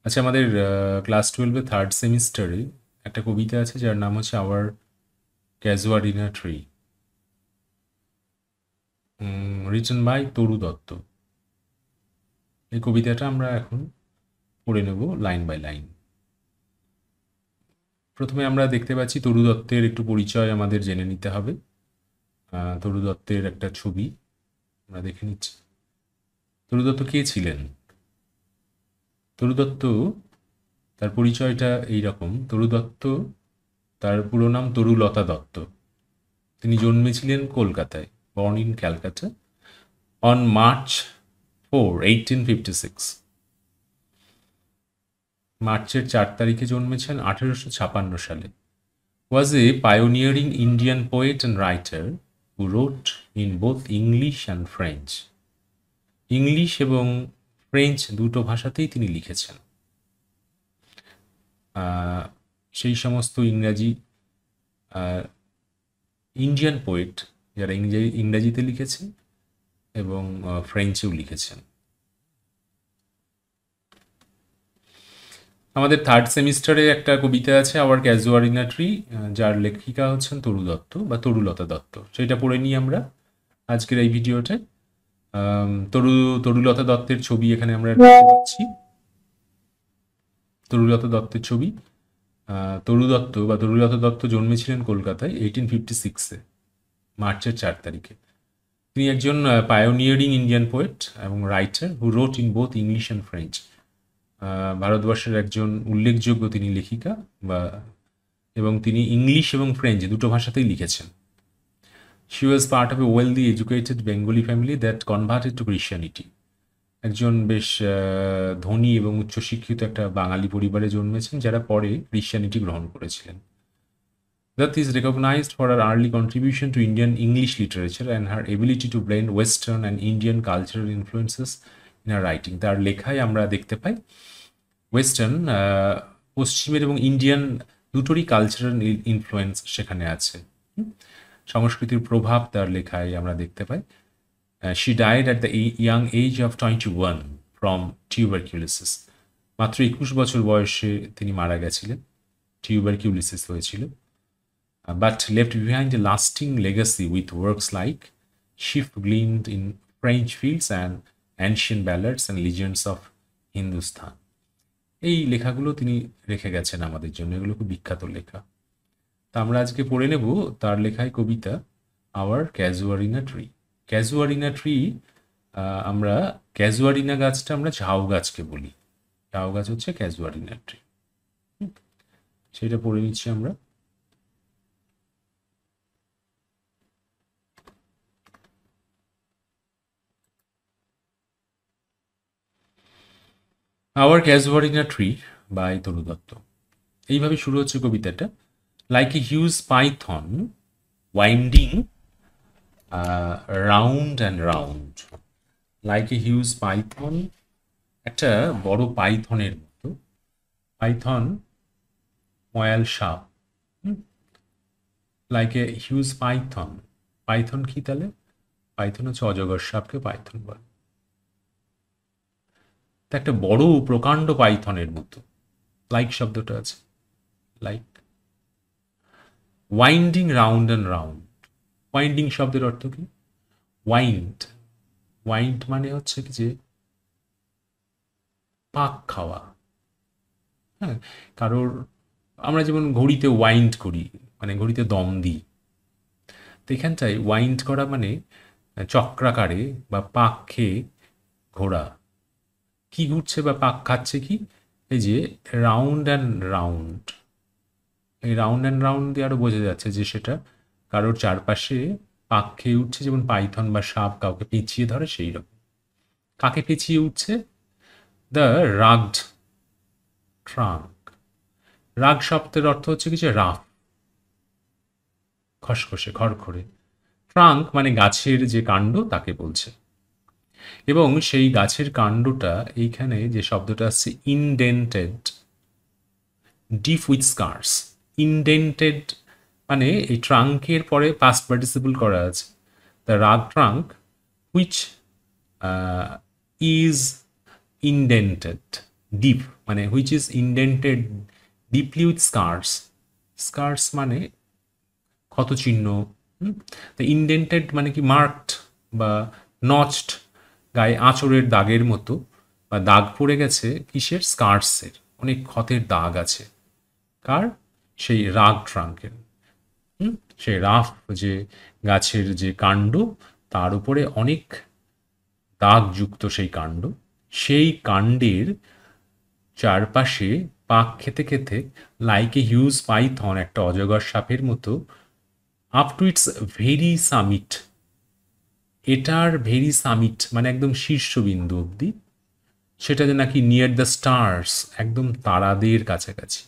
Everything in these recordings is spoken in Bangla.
আচ্ছা, আমাদের ক্লাস 12-এ থার্ড সেমিস্টারে একটা কবিতা আছে যার নাম হচ্ছে আওয়ার ক্যাজুয়ারিনা ট্রি, রিটেন বাই তরু দত্ত। এই কবিতাটা আমরা এখন পড়ে নেব লাইন বাই লাইন। প্রথমে আমরা দেখতে পাচ্ছি তরু দত্তের একটু পরিচয় আমাদের জেনে নিতে হবে। তরু দত্তের একটা ছবি আমরা দেখে নিচ্ছি। তরু দত্ত কে ছিলেন? তরু দত্ত, তার পরিচয়টা এইরকম। তরু দত্ত, তার পুরো নাম তরুলতা দত্ত। তিনি জন্মেছিলেন কলকাতায়, born in Calcutta, on March 4, 1856। মার্চের 4 তারিখে জন্মেছেন 1856 সালে। Was a pioneering Indian poet and writer who wrote in both English and French. English এবং ফ্রেঞ্চ দুটো ভাষাতেই তিনি লিখেছেন। সেই সমস্ত ইন্ডিয়ান পোয়েট যারা ইংরাজিতে লিখেছেন এবং ফ্রেঞ্চেও লিখেছেন। আমাদের থার্ড সেমিস্টারে একটা কবিতা আছে আওয়ার ক্যাজুয়ারিনা ট্রি, যার লেখিকা হচ্ছেন তরু দত্ত বা তরুলতা দত্ত। সেটা পড়ে নিই আমরা আজকের এই ভিডিওতে। তরুলতা দত্তের ছবি এখানে আমরা দেখতে পাচ্ছি। তরুলতা দত্তের ছবি। তরু দত্ত বা তরুলতা দত্ত জন্মেছিলেন কলকাতায় 1856-এ, মার্চের 4 তারিখে। তিনি একজন পায়োনিয়ারিং ইন্ডিয়ান পোয়েট এবং writer who wrote in both English and French. ভারতবর্ষের একজন উল্লেখযোগ্য তিনি লেখিকা এবং তিনি ইংলিশ এবং ফ্রেঞ্চ দুটো ভাষাতেই লিখেছেন। She was part of A wealthy educated Bengali family that converted to Christianity. একজন বেশ ধনী এবং উচ্চশিক্ষিত একটা বাঙালি পরিবারে জন্মেছেন যারা পরে ক্রিশ্চিয়ানিটি গ্রহণ করেছিলেন। That is recognized for her early contribution to Indian English literature and her ability to blend Western and Indian cultural influences in her writing. তার লেখায় আমরা দেখতে পাই ওয়েস্টার্ন, পশ্চিমের এবং ইন্ডিয়ান দুটোরই কালচারাল ইনফ্লুয়েন্স সেখানে আছে। সংস্কৃতির প্রভাব তার লেখায় আমরা দেখতে পাই। She died at the young age of 21 from tuberculosis. মাত্র 21 বছর বয়সে তিনি মারা গেছিলেন, টিউবারকিউলিসিস হয়েছিল। But left behind a lasting legacy with works like Sheaf Gleaned in French Fields and Ancient Ballads and Legends of Hindustan. এই লেখাগুলো তিনি রেখে গেছেন আমাদের জন্য, এগুলো খুব বিখ্যাত লেখা। তা আমরা আজকে পড়ে নেব তার লেখায় কবিতা আওয়ার ক্যাজুয়ারিনা ট্রি। ক্যাজুয়ারিনা ট্রি, আমরা ক্যাজুয়ারিনা গাছটা আমরা ঝাউ গাছকে বলি, ঝাউ গাছ হচ্ছে ক্যাজুয়ারিনা ট্রি। সেটা পড়ে নিচ্ছি আমরা। আওয়ার ক্যাজুয়ারিনা ট্রি বাই তরু দত্ত। এইভাবে শুরু হচ্ছে কবিতাটা। Like a huge Python winding round and round. Like a huge Python, একটা বড় পাইথনের মতো। পাইথন ময়াল সাপ। Like a huge Python, Python কি তাহলে? পাইথন হচ্ছে অজগর সাপকে পাইথন বলে। তা একটা বড় প্রকাণ্ড পাইথনের মতো লাইক শব্দটা আছে, like. Winding round and round. Winding শব্দের অর্থ কি? ওয়াইন্ড, ওয়াইন্ড মানে হচ্ছে কি যে পাক খাওয়া। হ্যাঁ, কারোর আমরা যেমন ঘড়িতে ওয়াইন্ড করি, মানে ঘড়িতে দম দিই। তো এখানটায় ওয়াইন্ড করা মানে চক্রাকারে বা পাক খেয়ে ঘোরা। কি ঘুরছে বা পাক খাচ্ছে কি? এই যে রাউন্ড অ্যান্ড রাউন্ড। এই রাউন্ড অ্যান্ড রাউন্ড দিয়ে আরও বোঝা যাচ্ছে যে সেটা কারোর চারপাশে পাক খেয়ে উঠছে, যেমন পাইথন বা সাপ কাউকে পেঁচিয়ে ধরে সেই রকম। কাকে পেঁচিয়ে উঠছে? The rugged trunk. রাগ শব্দের অর্থ হচ্ছে কি যে রাফ, খসখসে, খড়খড়ে। ট্রাঙ্ক মানে গাছের যে কাণ্ড তাকে বলছে। এবং সেই গাছের কাণ্ডটা এইখানে যে শব্দটা আসছে ইনডেন্টেড, ডিপ উইথ স্কার্স। ইনডেন্টেড মানে এই ট্রাঙ্কের পরে পাস্ট পার্টিসিপল করা আছে। The rugged trunk which is indented. Deep মানে which is indented deeply with scars. Scars মানে ক্ষতচিহ্ন। তো ইন্ডেন্টেড মানে কি মার্কড বা নচড, গায়ে আঁচড়ের দাগের মতো বা দাগ পড়ে গেছে কিসের, স্কার্সের, অনেক ক্ষতের দাগ আছে কার, সেই রাগ ট্রাঙ্কের। সেই রাফ যে গাছের যে কাণ্ড, তার উপরে অনেক দাগযুক্ত সেই কাণ্ড, সেই কাণ্ডের চারপাশে পাক খেতে খেতে লাইক এ হিউজ পাইথন, একটা অজগর সাপের মতো, up to its very summit, এটার ভেরি সামিট মানে একদম শীর্ষবিন্দু অবধি, সেটা যে নাকি নিয়ার দ্য স্টার্স, একদম তারাদের কাছাকাছি,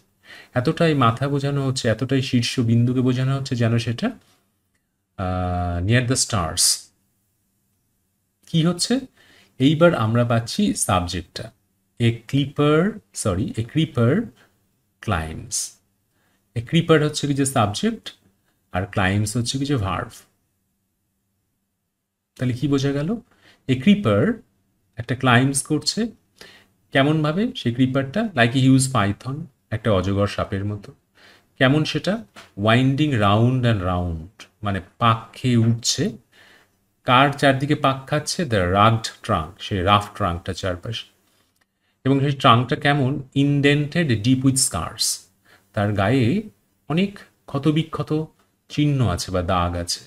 এতটাই মাথা বোঝানো হচ্ছে, এতটাই শীর্ষবিন্দুকে বোঝানো হচ্ছে যেন সেটা নিয়ার দ্য স্টার্স। কি হচ্ছে, এইবার আমরা পাচ্ছি সাবজেক্টটা, এ ক্রিপার ক্লাইম্বস। এ ক্রিপার হচ্ছে কি যে সাবজেক্ট, আর ক্লাইম্বস হচ্ছে কি যে ভার্ব। তাহলে কি বোঝা গেল, এ ক্রিপার একটা ক্লাইম্বস করছে, কেমনভাবে, সেই ক্রিপারটা লাইক এ হিউজ পাইথন, একটা অজগর সাপের মতো। কেমন সেটা, ওয়াইন্ডিং রাউন্ড অ্যান্ড রাউন্ড, মানে পাক খেয়ে উঠছে। কার চারদিকে পাক খাচ্ছে, দ্য রাগড ট্রাঙ্ক, সেই রাফ ট্রাঙ্কটা চারপাশে। এবং সেই ট্রাঙ্কটা কেমন, ইনডেন্টেড ডিপ উইথ স্কার্স, তার গায়ে অনেক ক্ষতবিক্ষত চিহ্ন আছে বা দাগ আছে।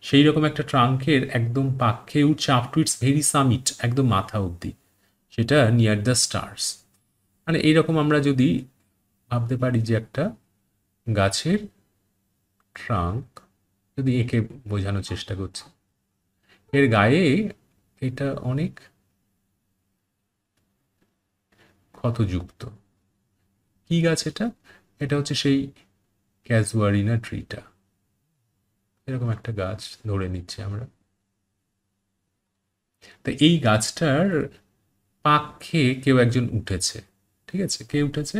সেই রকম একটা ট্রাঙ্কের একদম পাক খেয়ে উঠছে up to its very summit, একদম মাথা অবধি, সেটা নিয়ার দ্য স্টার্স। মানে এইরকম আমরা যদি ভাবতে পারি যে একটা গাছের ট্রাঙ্ক যদি এঁকে বোঝানোর চেষ্টা করছি, এর গায়ে এটা অনেক ক্ষতযুক্ত। কি গাছ এটা, এটা হচ্ছে সেই ক্যাজুয়ারিনা ট্রিটা, এরকম একটা গাছ ধরে নিচ্ছি আমরা। তো এই গাছটার পাক খেয়ে কেউ একজন উঠেছে, ঠিক আছে, কে উঠেছে,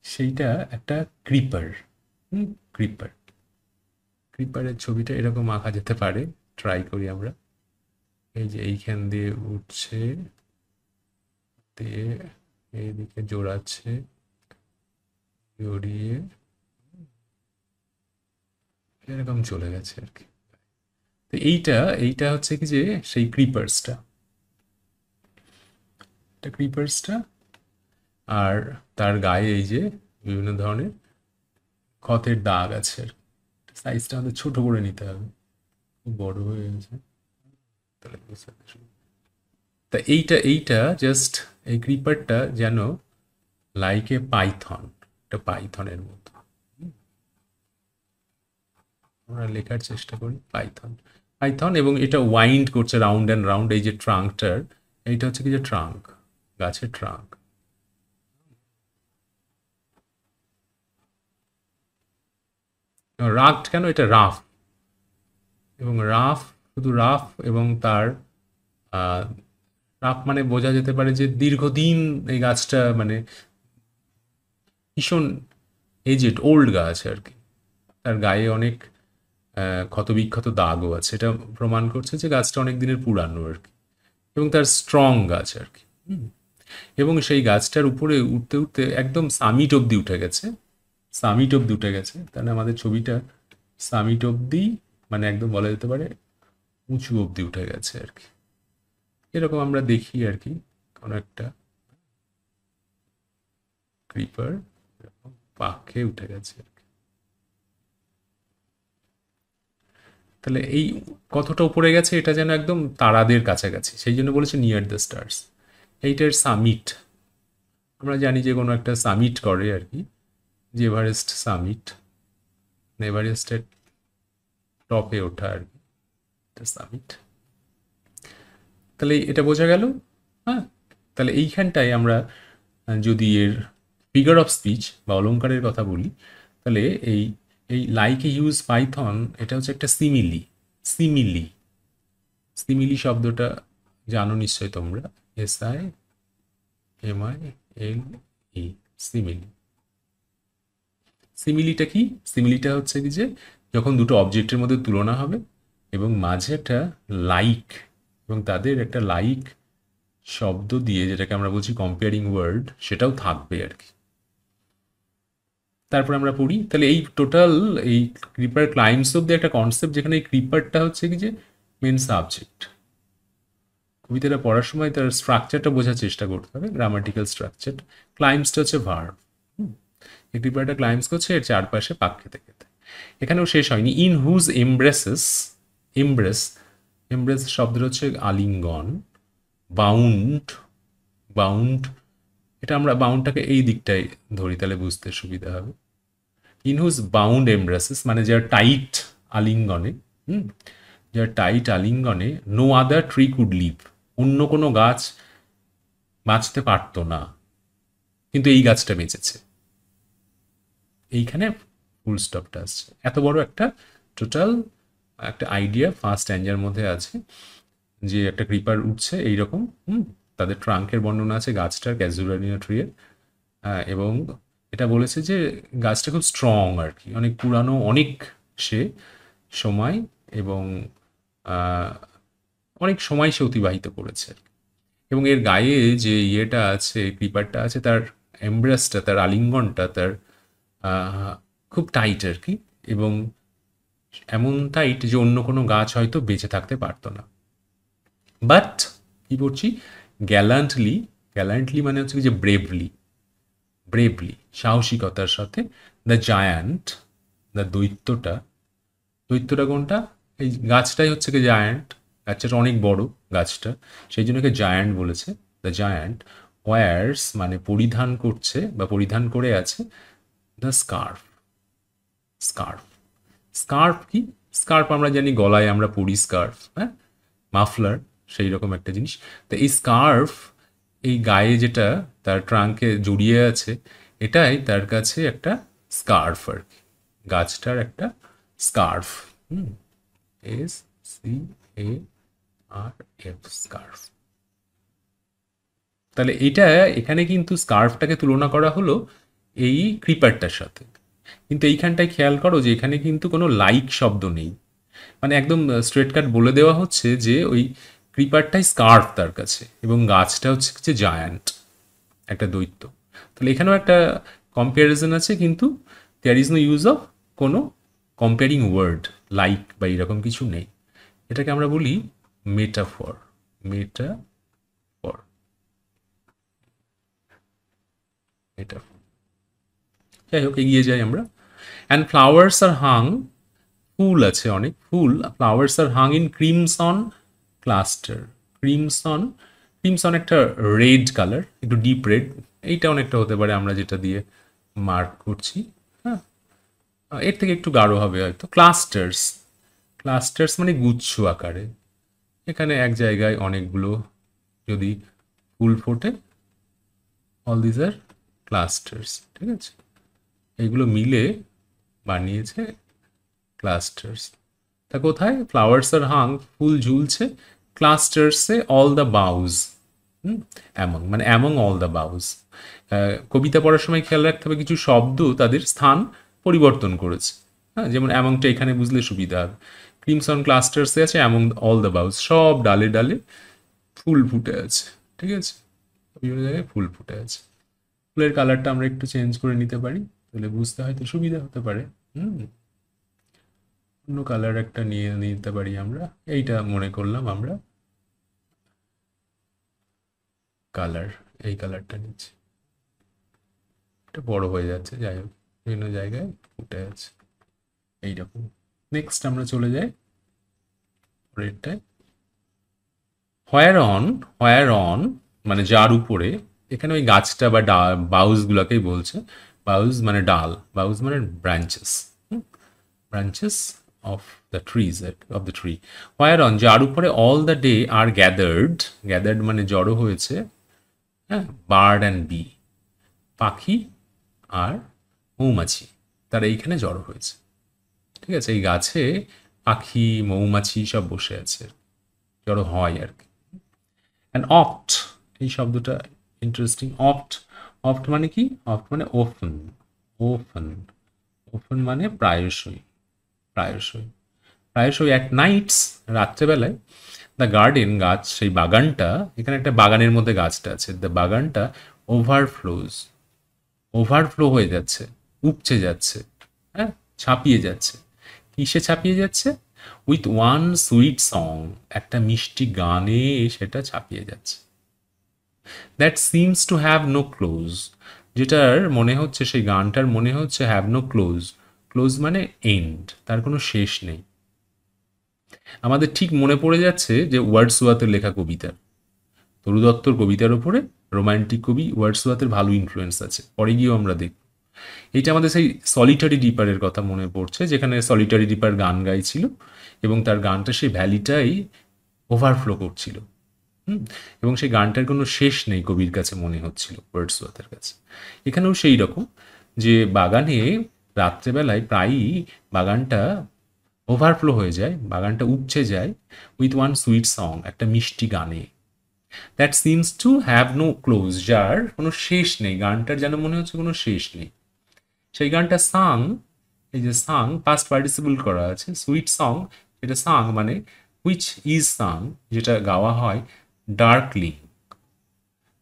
সেইটা একটা ক্রিপার। ক্রিপার, ক্রিপারের ছবিটা এরকম আঁকা যেতে পারে, ট্রাই করি আমরা। এই যে এইখান দিয়ে উঠছে, দিয়ে এইদিকে জোড়াচ্ছে, জড়িয়ে এরকম চলে গেছে আর কি। তো এইটা এইটা হচ্ছে কি যে সেই ক্রিপার্সটা, এটা ক্রিপার্সটা, আর তার গায়ে এই যে বিভিন্ন ধরনের ক্ষতের দাগ আছে। সাইজটা আমাদের ছোট করে নিতে হবে, খুব বড় হয়ে গেছে, তাহলে তা এইটা এইটা জাস্ট এই ক্রিপারটা যেন লাইক এ পাইথন, একটা পাইথনের মতো। আমরা লেখার চেষ্টা করি পাইথন, পাইথন, এবং এটা ওয়াইন্ড করছে রাউন্ড অ্যান্ড রাউন্ড, এই যে ট্রাঙ্কটার, এইটা হচ্ছে কি যে ট্রাঙ্ক, গাছের ট্রাঙ্ক। রাফট কেন, এটা রাফ, এবং রাফ, শুধু রাফ, এবং তার রাফ মানে বোঝা যেতে পারে যে দীর্ঘদিন এই গাছটা মানে ভীষণ এজেড ওল্ড গাছ আর কি, তার গায়ে অনেক ক্ষতবিক্ষত দাগও আছে, এটা প্রমাণ করছে যে গাছটা অনেক দিনের পুরানো আর কি, এবং তার স্ট্রং গাছ আর কি। এবং সেই গাছটার উপরে উঠতে উঠতে একদম সামিট অব্দি উঠে গেছে, সামিট অব্দি উঠে গেছে, তাহলে আমাদের ছবিটা সামিট অব্দি মানে একদম বলা যেতে পারে উঁচু অব্দি উঠে গেছে আর কি। এরকম আমরা দেখি আর কি, কোনো একটা ক্রিপার পাকে উঠে গেছে আর কি। তাহলে এই কতটা উপরে গেছে, এটা যেন একদম তারাদের কাছাকাছি, সেই জন্য বলেছে নিয়ার দ্য স্টার্স। এইটার সামিট, আমরা জানি যে কোনো একটা সামিট করে আর কি, যে এভারেস্ট সামিট, এভারেস্টের টপে ওঠা আর কি, সামিট। তাহলে এটা বোঝা গেল। হ্যাঁ, তাহলে এইখানটায় আমরা যদি এর ফিগার অফ স্পিচ বা অলঙ্কারের কথা বলি, তাহলে এই এই লাইক এ হিউজ পাইথন, এটা হচ্ছে একটা সিমিলি। সিমিলি, সিমিলি শব্দটা জানো নিশ্চয় তোমরা, SIMILE, সিমিলি। সিমিলিটা কি, সিমিলিটা হচ্ছে কি যে যখন দুটো অবজেক্টের মধ্যে তুলনা হবে এবং মাঝে একটা লাইক, এবং তাদের একটা লাইক শব্দ দিয়ে, যেটাকে আমরা বলছি কম্পেয়ারিং ওয়ার্ড, সেটাও থাকবে আর কি। তারপর আমরা পড়ি, তাহলে এই টোটাল এই ক্রিপার ক্লাইম্বস অব্দি একটা কনসেপ্ট, যেখানে এই ক্রিপারটা হচ্ছে কি যে মেন সাবজেক্ট। কবিতাটা পড়ার সময় তার স্ট্রাকচারটা বোঝার চেষ্টা করতে হবে, গ্রামাটিক্যাল স্ট্রাকচার। ক্লাইম্বসটা হচ্ছে ভার্ব। এই ক্রিপারটা ক্লাইম্বস করছে, এর চারপাশে পাক খেতে খেতে। এখানেও শেষ হয়নি। ইন হুজ এমব্রেসেস, এমব্রেস, এমব্রেস শব্দটা হচ্ছে আলিঙ্গন। বাউন্ড, বাউন্ড, এটা আমরা বাউন্ডটাকে এই দিকটায় ধরি, তাহলে বুঝতে সুবিধা হবে। ইন হুজ বাউন্ড এমব্রেসেস মানে যার টাইট আলিঙ্গনে, যার tight আলিঙ্গনে no other tree could leave, অন্য কোনো গাছ বাঁচতে পারতো না, কিন্তু এই গাছটা বেঁচেছে। এইখানে ফুল স্টপটা আসছে। এত বড় একটা টোটাল একটা আইডিয়া ফার্স্ট অ্যাঞ্জার মধ্যে আছে, যে একটা ক্রিপার উঠছে এইরকম। তাদের ট্রাঙ্কের বর্ণনা আছে গাছটার, ক্যাজুরানিয়া ট্রিয়ের। এবং এটা বলেছে যে গাছটা খুব স্ট্রং আর কি, অনেক পুরানো, অনেক সে সময়, এবং অনেক সময় সে অতিবাহিত করেছে। এবং এর গায়ে যে ইয়েটা আছে, ক্রিপারটা আছে, তার এমব্রেসটা, তার আলিঙ্গনটা, তার খুব টাইট আর কি, এবং এমন টাইট যে অন্য কোনো গাছ হয়তো বেঁচে থাকতে পারতো না। বাট কি বলছি, গ্যালান্টলি, গ্যালান্টলি মানে হচ্ছে যে ব্রেভলি, ব্রেভলি সাহসিকতার সাথে, দ্য জায়ান্ট, দ্য দৈত্যটা, দৈত্যটা কোনটা, এই গাছটাই হচ্ছে কি জায়ান্ট, গাছটা অনেক বড় গাছটা, সেই জন্য জায়ান্ট বলেছে। দ্য জায়ান্ট ওয়ার্স মানে পরিধান করছে বা পরিধান করে আছে, দ্য স্কার্ফ, স্কার্ফ, স্কার্ফ কি, স্কার্ফ আমরা জানি গলায় আমরা পরি স্কার্ফ, হ্যাঁ, মাফলার, সেই রকম একটা জিনিস। তো এই স্কার্ফ, এই গায়ে যেটা তার ট্রাঙ্কে জড়িয়ে আছে, এটাই তার কাছে একটা স্কার্ফ আর কি, গাছটার একটা স্কার্ফ। এস সি এ আর এফ, স্কার্ফ। তাহলে এটা এখানে কিন্তু স্কার্ফটাকে তুলনা করা হলো এই ক্রিপারটার সাথে, কিন্তু এইখানটায় খেয়াল করো যে এখানে কিন্তু কোনো লাইক শব্দ নেই, মানে একদম স্ট্রেট কাট বলে দেওয়া হচ্ছে যে ওই ক্রিপারটাই স্কার্ফ তার কাছে, এবং গাছটা হচ্ছে যে জায়ান্ট, একটা দৈত্য। তাহলে এখানেও একটা কম্প্যারিজন আছে, কিন্তু there is no use of কোনো কম্পেয়ারিং ওয়ার্ড লাইক বা এরকম কিছু নেই। এটাকে আমরা বলি মেটাফর, মেটাফর, মেটাফর। যাই হোক, এগিয়ে যাই আমরা। অ্যান্ড ফ্লাওয়ার্স আর হাং, ফুল আছে অনেক, ফুল, ফ্লাওয়ার্স আর hang in crimson cluster. Crimson, crimson একটা রেড কালার, একটু ডিপ রেড, এইটা অনেকটা হতে পারে আমরা যেটা দিয়ে মার্ক করছি, হ্যাঁ, এর থেকে একটু গাঢ় হবে হয়তো। ক্লাস্টার্স, ক্লাস্টার্স মানে গুচ্ছ আকারে, এখানে এক জায়গায় অনেকগুলো যদি ফুল ফোটে, অল দিজ আর ক্লাস্টার্স, ঠিক আছে, এগুলো মিলে বানিয়েছে ক্লাস্টার্স। তা কোথায়, ফ্লাওয়ার্স আর হাং, ফুল ঝুলছে, ক্লাস্টার্সে অল দ্য বাউজ, অ্যামং মানে অ্যামং অল দ্য বাউজ। কবিতা পড়ার সময় খেয়াল রাখতে হবে কিছু শব্দ তাদের স্থান পরিবর্তন করেছে, হ্যাঁ, যেমন অ্যামংটা এখানে বুঝলে সুবিধা হবে। ক্রিমসন ক্লাস্টার্সে আছে অ্যামং অল দ্য বাউজ, সব ডালে ডালে ফুল ফুটে আছে, ঠিক আছে, বিভিন্ন জায়গায় ফুল ফুটে আছে। ফুলের কালারটা আমরা একটু চেঞ্জ করে নিতে পারি, তাহলে বুঝতে হয়তো সুবিধা হতে পারে। অন্য কালার একটা নিয়ে নিতে পারি আমরা, এইটা মনে করলাম আমরা কালার, এই কালারটা নিচ্ছি, এটা বড় হয়ে যাচ্ছে, যাই হোক বিভিন্ন জায়গায় ফুটে আছে এইরকম। নেক্সট আমরা চলে যাই পরেরটায়। হোয়ার অন, হোয়ার অন মানে যার উপরে, এখানে ওই গাছটা বা বাউজগুলোকেই বলছে, বাউজ মানে ডাল, বাউজ মানে branches, branches of the trees, of the tree. Where on যার উপরে all the day are gathered, gathered মানে জড়ো হয়েছে, হ্যাঁ, বার্ড অ্যান্ড বি, পাখি আর মৌমাছি, তারা এইখানে জড়ো হয়েছে, ঠিক আছে, এই গাছে পাখি মৌমাছি সব বসে আছে, জড়ো হয় আর কি। অ্যান্ড অফট, এই শব্দটা ইন্টারেস্টিং, অফট, অফট মানে কি, অফট মানে ওফেন, ওফেন, ওফেন মানে প্রায়শই, প্রায়শই, প্রায়শই অ্যাট নাইটস, রাত্রেবেলায়, দ্য গার্ডেন, গাছ, সেই বাগানটা, এখানে একটা বাগানের মধ্যে গাছটা আছে, দ্য বাগানটা ওভারফ্লোজ, ওভারফ্লো হয়ে যাচ্ছে, উপচে যাচ্ছে, হ্যাঁ, ছাপিয়ে যাচ্ছে। কিসে ছাপিয়ে যাচ্ছে? উইথ ওয়ান সুইট সং, একটা মিষ্টি গানে সেটা ছাপিয়ে যাচ্ছে। That seems to have no close, যেটার মনে হচ্ছে, সেই গানটার মনে হচ্ছে হ্যাভ নো ক্লোজ, ক্লোজ মানে এন্ড, তার কোনো শেষ নেই। আমাদের ঠিক মনে পড়ে যাচ্ছে যে ওয়ার্ডসওয়ার্থের লেখা কবিতা, তরু দত্তর কবিতার ওপরে রোমান্টিক কবি ওয়ার্ডসওয়ার্থের ভালো ইনফ্লুয়েন্স আছে, পরে গিয়েও আমরা দেখব। এইটা আমাদের সেই সলিটারি ডিপারের কথা মনে পড়ছে, যেখানে সলিটারি ডিপার গান গাইছিল এবং তার গানটা সেই ভ্যালিটাই ওভারফ্লো করছিল। এবং সেই গানটার কোনো শেষ নেই কবির কাছে মনে হচ্ছিল, ওয়ার্ডসওয়ার্থের কাছে। এখানেও সেই রকম, যে বাগানে রাত্রেবেলায় প্রায়ই বাগানটা ওভারফ্লো হয়ে যায়, বাগানটা উপচে যায় উইথ ওয়ান সুইট সং, একটা মিষ্টি গানে। That seems to have no close, যার কোনো শেষ নেই, গানটার যেন মনে হচ্ছে কোনো শেষ নেই। সেই গানটা সাং, এই যে সাং পাস্ট পার্টিসিপল করা আছে, সুইট সং, এটা সাং মানে হুইচ ইজ সাং, যেটা গাওয়া হয় ডার্কলি।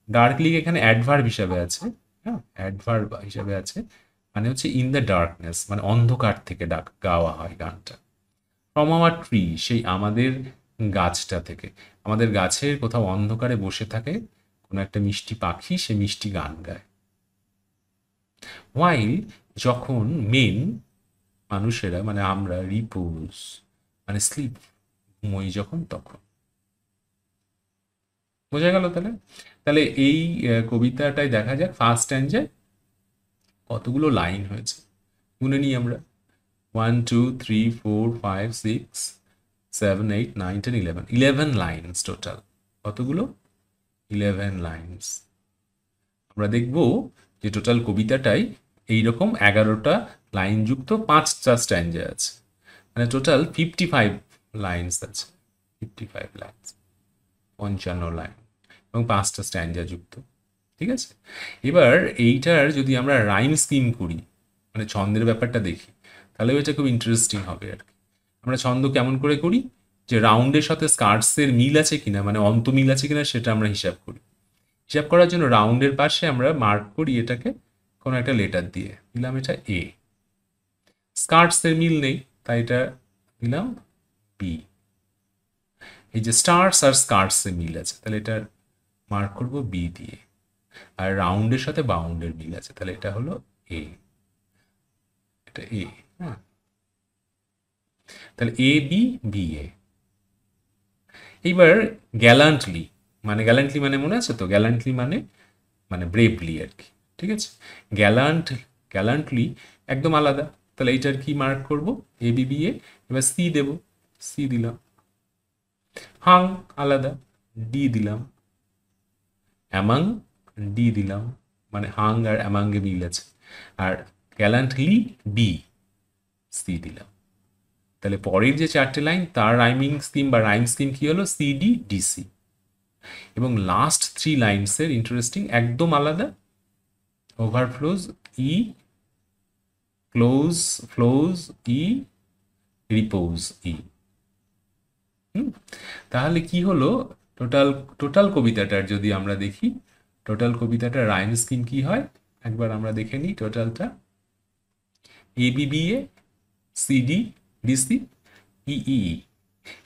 ডার্কলি এখানে অ্যাডভার্ব হিসাবে আছে, হ্যাঁ, অ্যাডভার্ব হিসাবে আছে, মানে হচ্ছে ইন দ্য ডার্কনেস, মানে অন্ধকার থেকে গাওয়া হয় গানটা। ফ্রম আওয়ার ট্রি, সেই আমাদের গাছটা থেকে, আমাদের গাছের কোথাও অন্ধকারে বসে থাকে কোনো একটা মিষ্টি পাখি, সে মিষ্টি গান গায়। হোয়াইল, যখন, মেন, মানুষেরা মানে আমরা, রিপোজ মানে স্লিপ, ঘুমোই যখন, তখন। বোঝা গেল তাহলে? তাহলে এই কবিতাটাই দেখা যাক ফার্স্ট স্ট্যান্ডায় কতগুলো লাইন হয়েছে, গুনে নিই আমরা। 1 2 3 4 5 6 7 8 9 10 11, 11 লাইনস টোটাল। কতগুলো? 11 লাইনস। আমরা দেখব যে টোটাল কবিতাটাই এইরকম 11টা লাইন যুক্ত 5টা স্ট্যান্ডা আছে, মানে টোটাল 55 লাইনস আছে, 55 লাইনস, 55 লাইন এবং 5টা স্ট্যান্ডা যুক্ত। ঠিক আছে? এবার এইটার যদি আমরা রাইম স্কিম করি, মানে ছন্দের ব্যাপারটা দেখি, তাহলেও এটা খুব ইন্টারেস্টিং হবে আর কি। আমরা ছন্দ কেমন করে করি, যে রাউন্ডের সাথে স্কার্টসের মিল আছে কিনা, মানে অন্ত মিল আছে কিনা, সেটা আমরা হিসাব করি। হিসাব করার জন্য রাউন্ডের পাশে আমরা মার্ক করি এটাকে কোনো একটা লেটার দিয়ে, দিলাম এটা এ। স্কার্টসের মিল নেই, তাই এটা দিলাম বি। এই যে স্টার্স আর স্কার্টসের মিল আছে, তাহলে এটা মার্ক করব বি দিয়ে। আর রাউন্ডের সাথে বাউন্ডের মিল আছে, তাহলে এটা হলো এ, এটা এ। হ্যাঁ, তাহলে এ বি, বি এ। এইবার গ্যালান্টলি, মানে গ্যালান্টলি মানে মনে আছে তো, গ্যালান্টলি মানে মানে ব্রেভলি আর কি। ঠিক আছে? গ্যালান্টলি একদম আলাদা, তাহলে এইটার কি মার্ক করব, এ বি বি এ। এবার সি দেব, সি দিলাম। হাং আলাদা, ডি দিলাম। অ্যামাং, ডি দিলাম, মানে হাং আর অ্যামাঙ্গে মিল আছে। আর গ্যালান্টলি বি, সি দিলাম। তাহলে পরের যে 4টে লাইন তার রাইমিং স্কিম বা রাইম স্কিম কি হলো, সি ডি ডি সি। এবং লাস্ট 3 লাইনসের ইন্টারেস্টিং, একদম আলাদা, ওভারফ্লোজ ই, ক্লোজ ফ্লোজ ই, রিপোজ ই। তাহলে কি হলো, টোটাল টোটাল কবিতাটার যদি আমরা দেখি, টোটাল কবিতাটার রাইম স্কিম কি হয় একবার আমরা দেখে নিই। টোটালটা A B B A, C D D C, ই ই ই।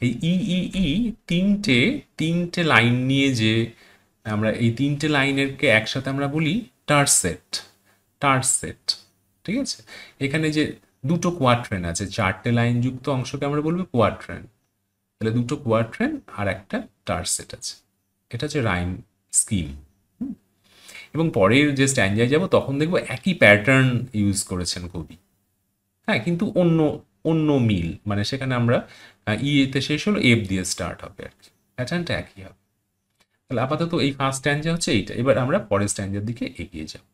এই ই ই ই তিনটে তিনটে লাইন নিয়ে যে আমরা এই তিনটে লাইনেরকে একসাথে আমরা বলি টার্সেট, টার্সেট। ঠিক আছে? এখানে যে দুটো কোয়াট্রেন আছে, 4টে লাইন যুক্ত অংশকে আমরা বলবো কোয়াট্রেন। তাহলে দুটো কোয়াট্রেন আর একটা টার্সেট আছে, এটা হচ্ছে রাইম স্কিম। এবং পরের যে স্ট্যান্ডায় যাব তখন দেখবো একই প্যাটার্ন ইউজ করেছেন কবি, হ্যাঁ, কিন্তু অন্য অন্য মিল, মানে সেখানে আমরা ইয়েতে শেষ হলো, এফ দিয়ে স্টার্ট হবে আর কি, প্যাটার্নটা একই হবে। তাহলে আপাতত এই ফার্স্ট স্ট্যান্ডা হচ্ছে এইটা। এবার আমরা পরের স্ট্যান্ডার দিকে এগিয়ে যাব।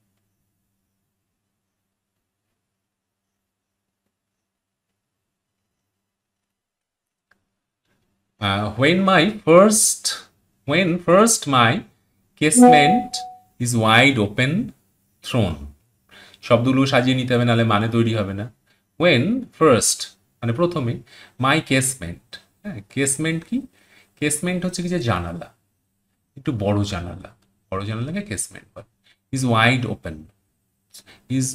When first my casement is wide open thrown, শব্দগুলো সাজিয়ে নিতে হবে, নাহলে মানে তৈরি হবে না। When first, মানে প্রথমে মাই কেসমেন্ট। হ্যাঁ, কেসমেন্ট কি? কেসমেন্ট হচ্ছে কি যে জানালা, একটু বড় জানালা, বড় জানালাকে কেসমেন্ট বলে। Is wide open, is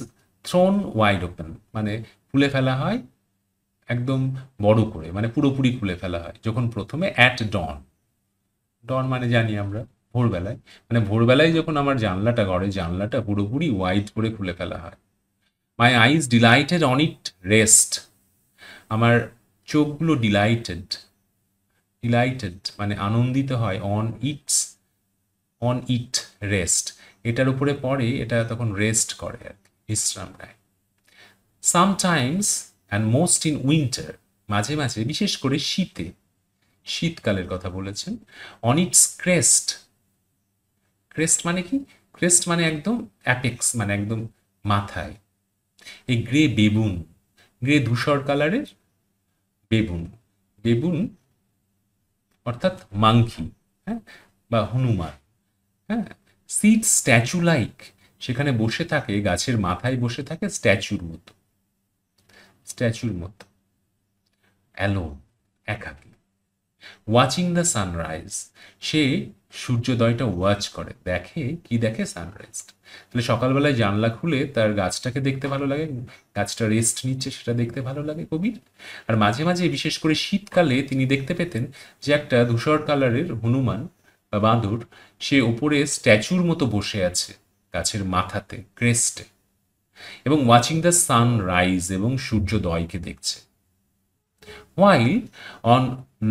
thrown wide open, মানে খুলে ফেলা হয় একদম বড় করে, মানে পুরোপুরি খুলে ফেলা হয় যখন প্রথমে অ্যাট ডন। ডন মানে জানি আমরা ভোরবেলায়, মানে ভোরবেলায় যখন আমার জানলাটা, ঘরের জানলাটা পুরোপুরি ওয়াইড করে খুলে ফেলা হয়। মাই আইজ ডিলাইটেড অন ইট রেস্ট, আমার চোখগুলো ডিলাইটেড, ডিলাইটেড মানে আনন্দিত হয়, অন ইট রেস্ট, এটার উপরে পড়ে, এটা তখন রেস্ট করে আর কি, বিশ্রাম নেয়। Sometimes and most in winter, মাঝে মাঝে, বিশেষ করে শীতে, শীতকালের কথা বলেছেন। অন ইটস ক্রেস্ট, ক্রেস্ট মানে কি? ক্রেস্ট মানে একদম অ্যাপেক্স, মানে একদম মাথায়। এই গ্রে বেবুন, গ্রে ধূসর কালারের বেবুন, বেবুন অর্থাৎ মাংকি, হ্যাঁ, বা হনুমান, হ্যাঁ। সিট স্ট্যাচু লাইক, সেখানে বসে থাকে, গাছের মাথায় বসে থাকে স্ট্যাচুর মতো, স্ট্যাচুর মতো। অ্যালোন, একাকী। ওয়াচিং দ্য সানরাইজ, সে সূর্যোদয়টা ওয়াচ করে, দেখে, কি দেখে? সানরাইজ। তাহলে সকালবেলায় জানলা খুলে তার গাছটাকে দেখতে ভালো লাগে, গাছটা রেস্ট নিচ্ছে সেটা দেখতে ভালো লাগে কবির। আর মাঝে মাঝে, বিশেষ করে শীতকালে, তিনি দেখতে পেতেন যে একটা ধূসর কালারের হনুমান বা বাঁদর, সে ওপরে স্ট্যাচুর মতো বসে আছে গাছের মাথাতে, ক্রেস্টে, এবং ওয়াচিং দ্য সানরাইজ, এবং সূর্যোদয়কে দেখছে। হোয়াইল অন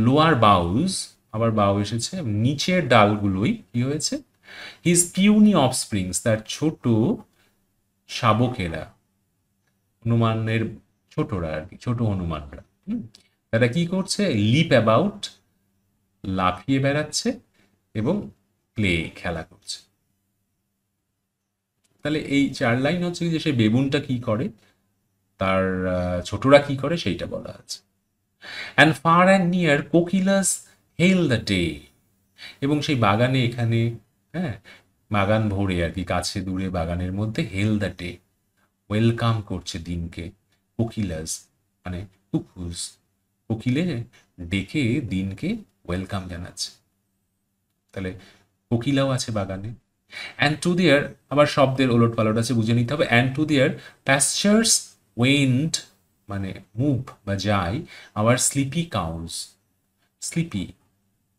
লোয়ার বাউজ, আবার বাউ এসেছে, নিচের ডালগুলোই কি হয়েছে? হিজ পিউনি অফস্প্রিংস, তার ছোট শাবকেরা, হনুমানের ছোটরা আর কি, ছোট হনুমানরা, তারা কি করছে? লিপ অ্যাবাউট, লাফিয়ে বেড়াচ্ছে, এবং প্লে, খেলা করছে। তাহলে এই 4 লাইন হচ্ছে যে সেই বেবুনটা কি করে, তার ছোটরা কি করে সেইটা বলা আছে। And far and near kokilas hail the day, এবং সেই বাগানে, এখানে, হ্যাঁ, বাগান ভরে আর কি, কাছে দূরে বাগানের মধ্যে, হেল দ্য ডে, ওয়েলকাম করছে দিনকে। কোকিলাস মানে কুকুস, কোকিলে ডেকে দিনকে ওয়েলকাম জানাচ্ছে। তাহলে কোকিলাও আছে বাগানে। অ্যান্ড টু দেয়ার, আবার শব্দের ওলট পালট আছে, বুঝে নিতে হবে। অ্যান্ড টু দেয়ার প্যাশ্চার্স ওয়েন্ড, মানে মুভ বা যায়, আবার স্লিপি কাউস, স্লিপি